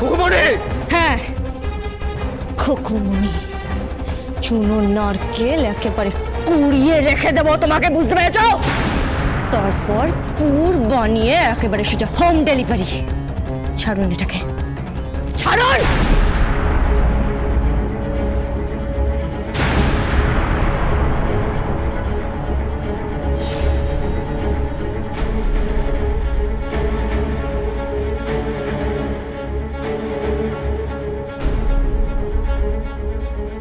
খোকুমণি। হ্যাঁ, খোকুমণি চুনো নারকেল একেবারে কুড়িয়ে রেখে দেবো তোমাকে, বুঝতে পেরেছ? তারপর পুর বানিয়ে একেবারে সেটা হোম ডেলিভারি। ছাড়ুন এটাকে, ছাড়ুন।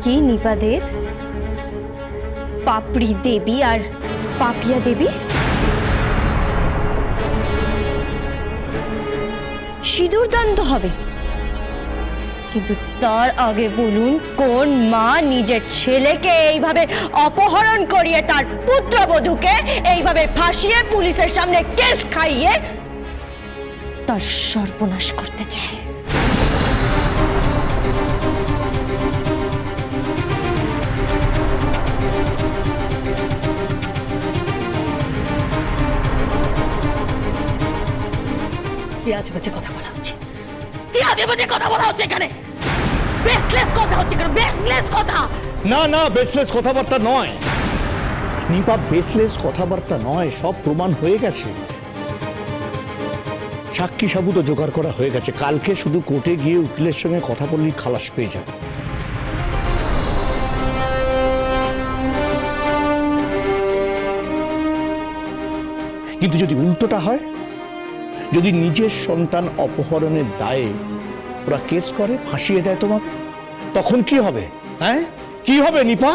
কি নিপা দেব, পাপড়ি দেবী আর পাপিয়া দেবী? সিঁদুর দান তো হবে, কিন্তু তার আগে বলুন কোন মা নিজের ছেলেকে এইভাবে অপহরণ করিয়ে তার পুত্রবধূকে এইভাবে ফাঁসিয়ে পুলিশের সামনে কেস খাইয়ে তার সর্বনাশ করতে চায়? কি আজে বাজে কথা বলা হচ্ছে? কি আজে বাজে কথা বলা হচ্ছে এখানে? বেসলেস কথা হচ্ছে কেন? বেসলেস কথা? না না, বেসলেস কথাবার্তা নয় নিপা, বেসলেস কথাবার্তা নয়। সব প্রমাণ হয়ে গেছে, সাক্ষী সাবুত জোগাড় করা হয়ে গেছে। কালকে শুধু কোর্টে গিয়ে উকিলের সঙ্গে কথা বললেই খালাস পেয়ে যাবে। কিন্তু যদি উল্টোটা হয়, যদি নিজের সন্তান অপহরণের দায়ে ওরা কেস করে, ফাঁসিয়ে দেয় তোমাকে, তখন কি হবে? হ্যাঁ, কি হবে নিপা?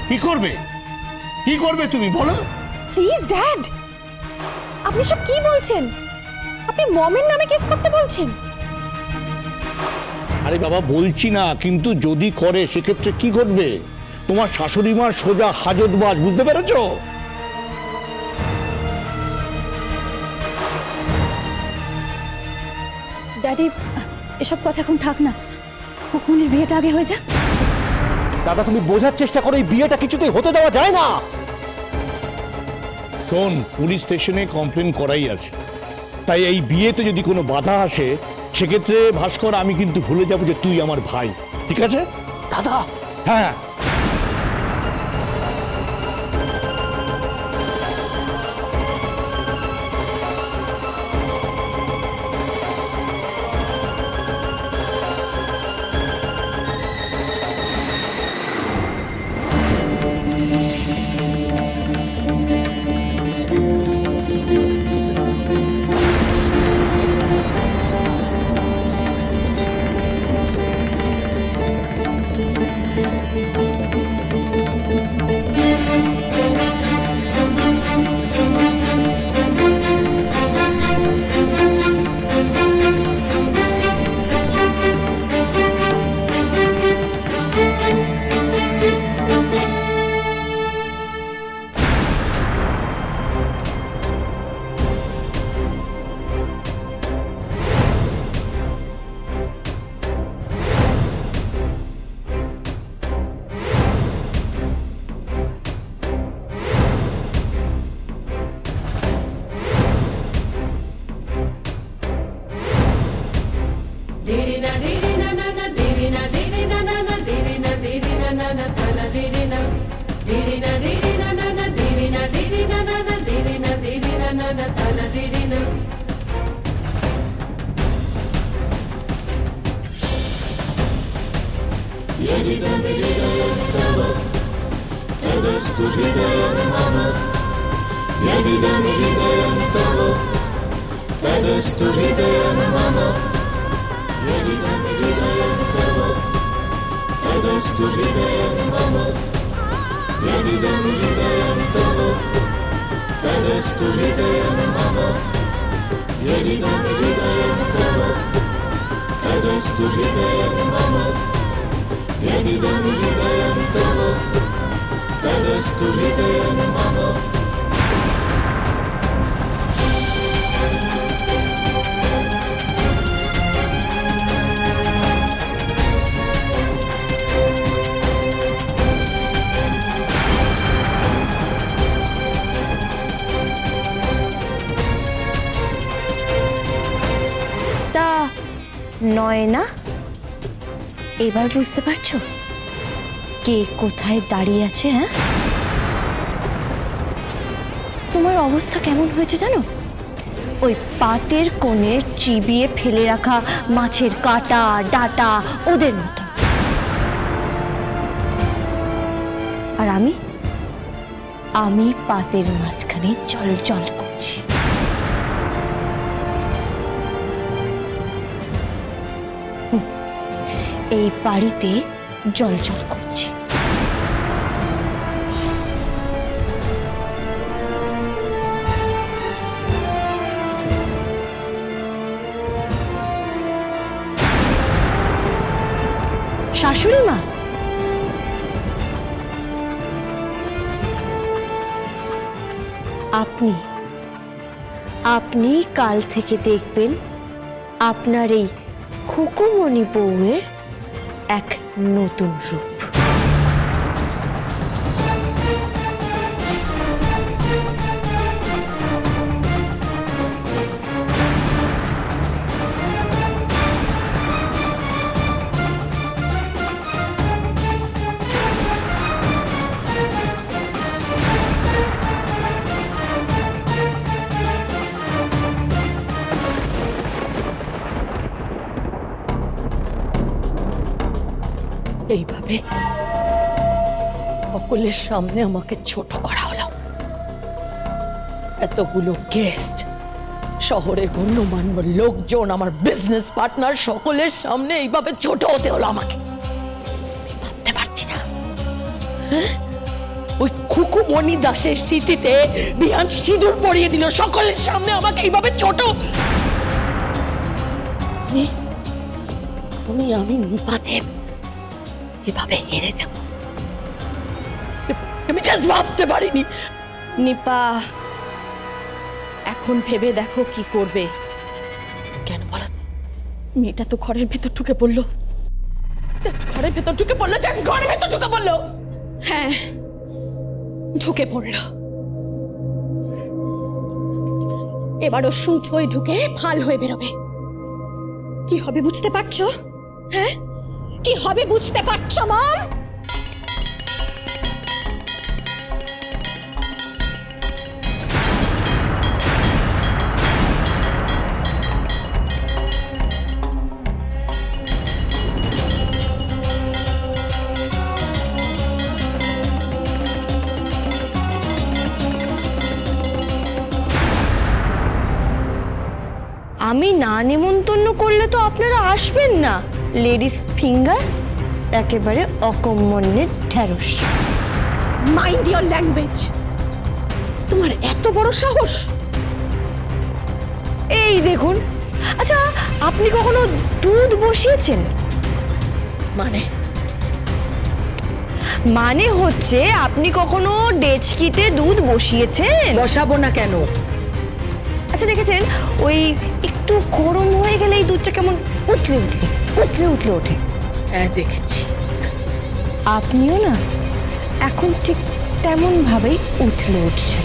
কি করবে? কি করবে তুমি বলো? প্লিজ ড্যাড, আপনি সব কি বলছেন? আপনি মমের নামে কেস করতে বলছেন? আরে বাবা, বলছি না, কিন্তু যদি করে সেক্ষেত্রে কি ঘটবে? তোমার শাশুড়ি মার সোজা হাজতবাজ, বুঝতে পেরেছো? ড্যাডি, এসব কথা এখন থাক না, খোকুমণির বিয়েটা আগে হয়ে যাক। দাদা, তুমি বোঝার চেষ্টা করো, এই বিয়েটা কিছুতেই হতে দেওয়া যায় না। শোন, পুলিশ স্টেশনে কমপ্লেন করাই আছে, তাই এই বিয়েতে যদি কোনো বাধা আসে সেক্ষেত্রে ভাস্কর আমি কিন্তু ভুলে যাব যে তুই আমার ভাই, ঠিক আছে? দাদা, হ্যাঁ। নয় না? এবার বুঝতে পারছো কে কোথায় দাঁড়িয়ে আছে? হ্যাঁ, তোমার অবস্থা কেমন হয়েছে জানো? ওই পাতের কোণে চিবিয়ে ফেলে রাখা মাছের কাঁটা ডাটা ওদের মতো। আর আমি পাতের মাঝখানে জল জল করছি। এই বাড়িতে জল জল করছি। শাশুড়ি মা, আপনি কাল থেকে দেখবেন আপনার এই খুকুমণি বউয়ের এক নতুন রূপ। এইভাবে সকলের সামনে আমাকে ছোট করা হলো। এতগুলো গেস্ট, শহরের গণ্যমান্য লোকজন, আমার বিজনেস পার্টনার, সকলের সামনে এইভাবে ছোট হতে হলো আমাকে। আমি ভাবতে পারছি না। হ্যাঁ? ওই খুকুমণি দাসের স্মৃতিতে বিহান সিঁদুর পরিয়ে দিল, সকলের সামনে আমাকে এইভাবে ছোট। আমি নিপাতে এভাবে হেরে যাব আমি জাস্ট ভাবতে পারিনি। নিপা, এখন ভেবে দেখো কি করবে। কেন বলো? মেয়েটা তো ঘরের ভেতর ঢুকে পড়লো, জাস্ট ঘরের ভেতর ঢুকে পড়লো, জাস্ট ঘরের ভেতর ঢুকে পড়লো। হ্যাঁ, ঢুকে পড়ল। এবারও সুচ হয়ে ঢুকে ফাল হয়ে বেরোবে। কি হবে বুঝতে পারছো? হ্যাঁ, কি হবে বুঝতে পারছো মম? আমি না নেমন্তন্ন করলে তো আপনারা আসবেন না। লেডিস ফিঙ্গার, একেবারে অকম্যনের ঢ্যাঁড়স। Mind your language. তোমার এত বড় সাহস! এই দেখুন, আচ্ছা আপনি কখনো দুধ বসিয়েছেন? মানে হচ্ছে আপনি কখনো ডেচকিতে দুধ বসিয়েছেন? বসাবো না কেন? আচ্ছা দেখেছেন, ওই একটু গরম হয়ে গেলে এই দুধটা কেমন উতলে উতলে উতলে উতলে ওঠে? হ্যাঁ, দেখেছি। আপনিও না এখন ঠিক তেমন ভাবেই উতলে উঠছেন।